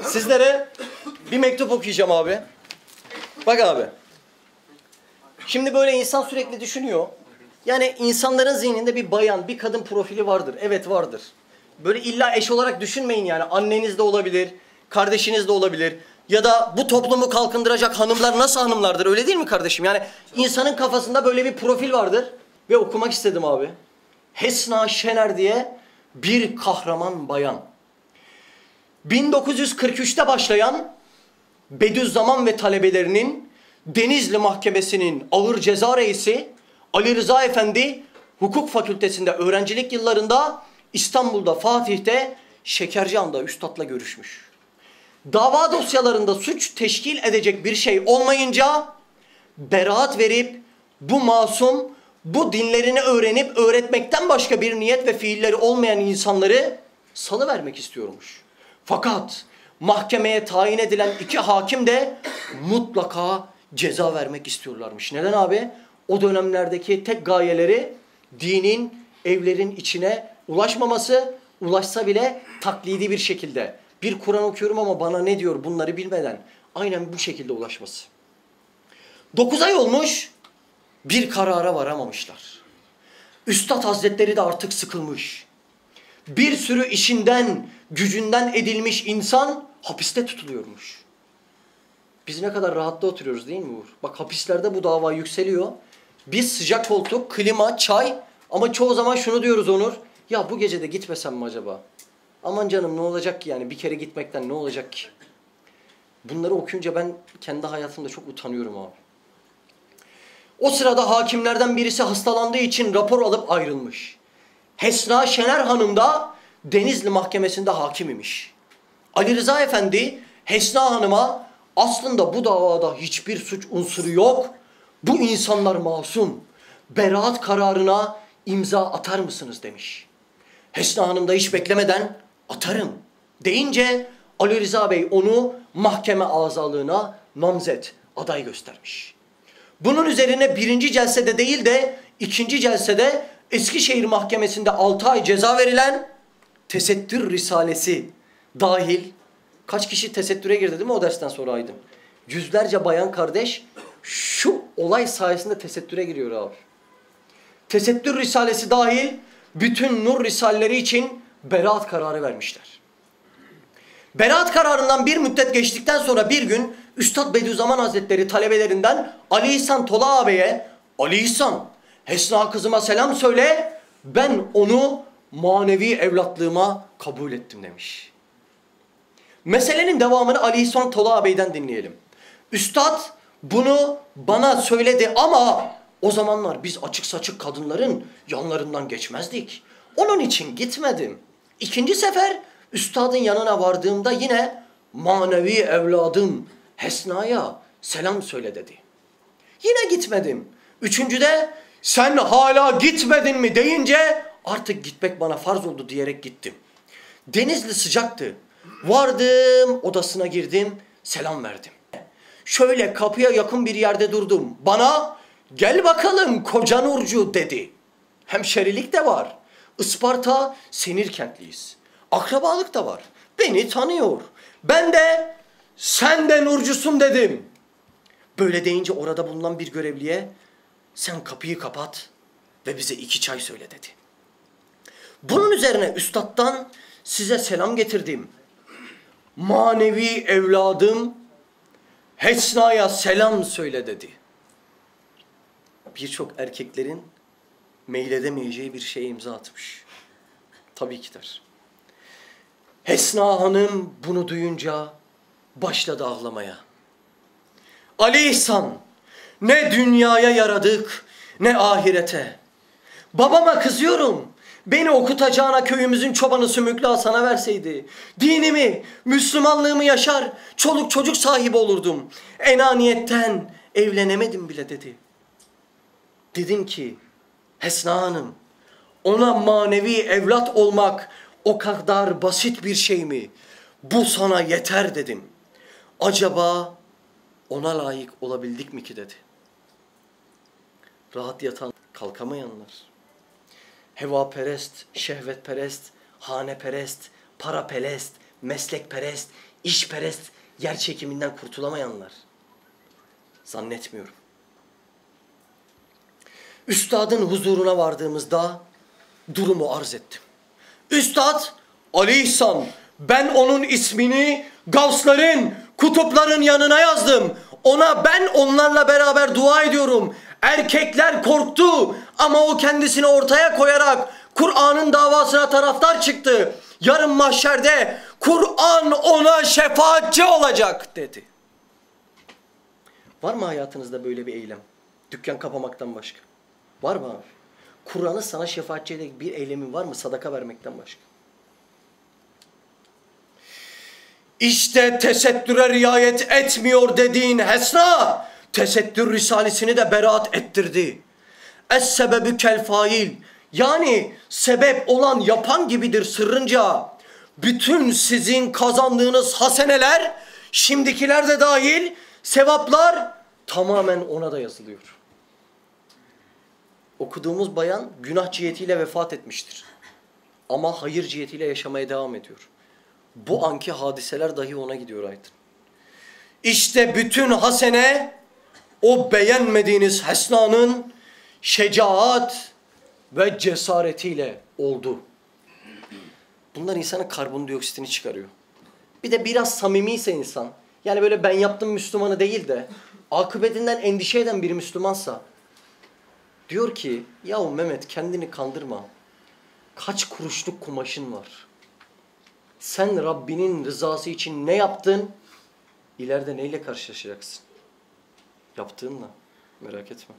Sizlere bir mektup okuyacağım abi. Bak abi. Şimdi böyle insan sürekli düşünüyor. Yani insanların zihninde bir bayan, bir kadın profili vardır. Evet vardır. Böyle illa eş olarak düşünmeyin yani. Anneniz de olabilir, kardeşiniz de olabilir. Ya da bu toplumu kalkındıracak hanımlar nasıl hanımlardır, öyle değil mi kardeşim? Yani insanın kafasında böyle bir profil vardır. Ve okumak istedim abi. Hesna Şener diye bir kahraman bayan. 1943'te başlayan Bediüzzaman ve talebelerinin Denizli Mahkemesi'nin ağır ceza reisi Ali Rıza Efendi hukuk fakültesinde öğrencilik yıllarında İstanbul'da Fatih'te Şekercihan'da üstadla görüşmüş. Dava dosyalarında suç teşkil edecek bir şey olmayınca beraat verip bu masum, bu dinlerini öğrenip öğretmekten başka bir niyet ve fiilleri olmayan insanları salıvermek istiyormuş. Fakat mahkemeye tayin edilen iki hakim de mutlaka ceza vermek istiyorlarmış. Neden abi? O dönemlerdeki tek gayeleri dinin evlerin içine ulaşmaması, ulaşsa bile taklidi bir şekilde. Bir Kur'an okuyorum ama bana ne diyor bunları bilmeden aynen bu şekilde ulaşması. 9 ay olmuş, bir karara varamamışlar. Üstad Hazretleri de artık sıkılmış. Bir sürü işinden, gücünden edilmiş insan hapiste tutuluyormuş. Biz ne kadar rahatta oturuyoruz değil mi Uğur? Bak hapislerde bu dava yükseliyor. Biz sıcak koltuk, klima, çay ama çoğu zaman şunu diyoruz Onur. Ya bu gece de gitmesem mi acaba? Aman canım ne olacak ki yani bir kere gitmekten ne olacak ki? Bunları okuyunca ben kendi hayatımda çok utanıyorum abi. O sırada hakimlerden birisi hastalandığı için rapor alıp ayrılmış. Hesna Şener Hanım da Denizli Mahkemesi'nde hakim imiş. Ali Rıza Efendi Hesna Hanım'a aslında bu davada hiçbir suç unsuru yok. Bu insanlar masum. Beraat kararına imza atar mısınız demiş. Hesna Hanım da hiç beklemeden atarım deyince Ali Rıza Bey onu mahkeme azalığına namzet aday göstermiş. Bunun üzerine birinci celsede değil de ikinci celsede Eskişehir Mahkemesi'nde 6 ay ceza verilen tesettür risalesi dahil kaç kişi tesettüre girdi değil mi o dersten sonra Aydın? Yüzlerce bayan kardeş şu olay sayesinde tesettüre giriyor abi. Tesettür risalesi dahil bütün nur risalleri için beraat kararı vermişler. Beraat kararından bir müddet geçtikten sonra bir gün Üstad Bediüzzaman Hazretleri talebelerinden Ali İhsan Tola ağabeye Ali İhsan Hesna kızıma selam söyle ben onu manevi evlatlığıma kabul ettim demiş. Meselenin devamını Ali İhsan Tola ağabeyden dinleyelim. Üstad bunu bana söyledi ama o zamanlar biz açık saçık kadınların yanlarından geçmezdik. Onun için gitmedim. İkinci sefer üstadın yanına vardığımda yine manevi evladım Hesna'ya selam söyle dedi. Yine gitmedim. Üçüncüde sen hala gitmedin mi deyince artık gitmek bana farz oldu diyerek gittim. Denizli sıcaktı. Vardım odasına girdim selam verdim. Şöyle kapıya yakın bir yerde durdum. Bana gel bakalım koca Nurcu dedi. Hemşerilik de var. Isparta Senirkentliyiz. Akrabalık da var. Beni tanıyor. Ben de sen de Nurcusun dedim. Böyle deyince orada bulunan bir görevliye sen kapıyı kapat ve bize 2 çay söyle dedi. Bunun üzerine üstattan size selam getirdim. Manevi evladım Hesna'ya selam söyle dedi. Birçok erkeklerin meyledemeyeceği bir şeye imza atmış. Tabii ki der. Hesna Hanım bunu duyunca başladı ağlamaya. Ali İhsan, ne dünyaya yaradık ne ahirete. Babama kızıyorum. Beni okutacağına köyümüzün çobanı Sümüklü Hasan'a verseydi. Dinimi, Müslümanlığımı yaşar, çoluk çocuk sahibi olurdum. Enaniyetten evlenemedim bile dedi. Dedim ki, Hesna Hanım, ona manevi evlat olmak o kadar basit bir şey mi? Bu sana yeter dedim. Acaba ona layık olabildik mi ki dedi. Rahat yatan, kalkamayanlar. Hevaperest, şehvetperest, haneperest, paraperest, meslekperest, işperest, yer çekiminden kurtulamayanlar. Zannetmiyorum. Üstadın huzuruna vardığımızda durumu arz ettim. Üstad Ali İhsan, ben onun ismini gavsların, kutupların yanına yazdım. Ben onlarla beraber dua ediyorum. Erkekler korktu ama o kendisini ortaya koyarak Kur'an'ın davasına taraftar çıktı. Yarın mahşerde Kur'an ona şefaatçi olacak dedi. Var mı hayatınızda böyle bir eylem? Dükkan kapamaktan başka. Var mı abi? Kur'an'ı sana şefaatçi edecek bir eylemin var mı sadaka vermekten başka? İşte tesettüre riayet etmiyor dediğin Hesna, tesettür risalesini de beraat ettirdi. Es-sebebü kel fail, yani sebep olan yapan gibidir sırrınca. Bütün sizin kazandığınız haseneler, şimdikiler de dahil, sevaplar tamamen ona da yazılıyor. Okuduğumuz bayan günah cihetiyle vefat etmiştir. Ama hayır cihetiyle yaşamaya devam ediyor. Bu anki hadiseler dahi ona gidiyor Aydın. İşte bütün hasene o beğenmediğiniz Hesna'nın şecaat ve cesaretiyle oldu. Bunlar insanın karbondioksitini çıkarıyor. Bir de biraz samimiyse insan, yani böyle ben yaptım Müslümanı değil de akıbetinden endişe eden bir Müslümansa diyor ki yahu Mehmet kendini kandırma. Kaç kuruşluk kumaşın var? Sen Rabbinin rızası için ne yaptın? İleride neyle karşılaşacaksın? Yaptığınla. Merak etme.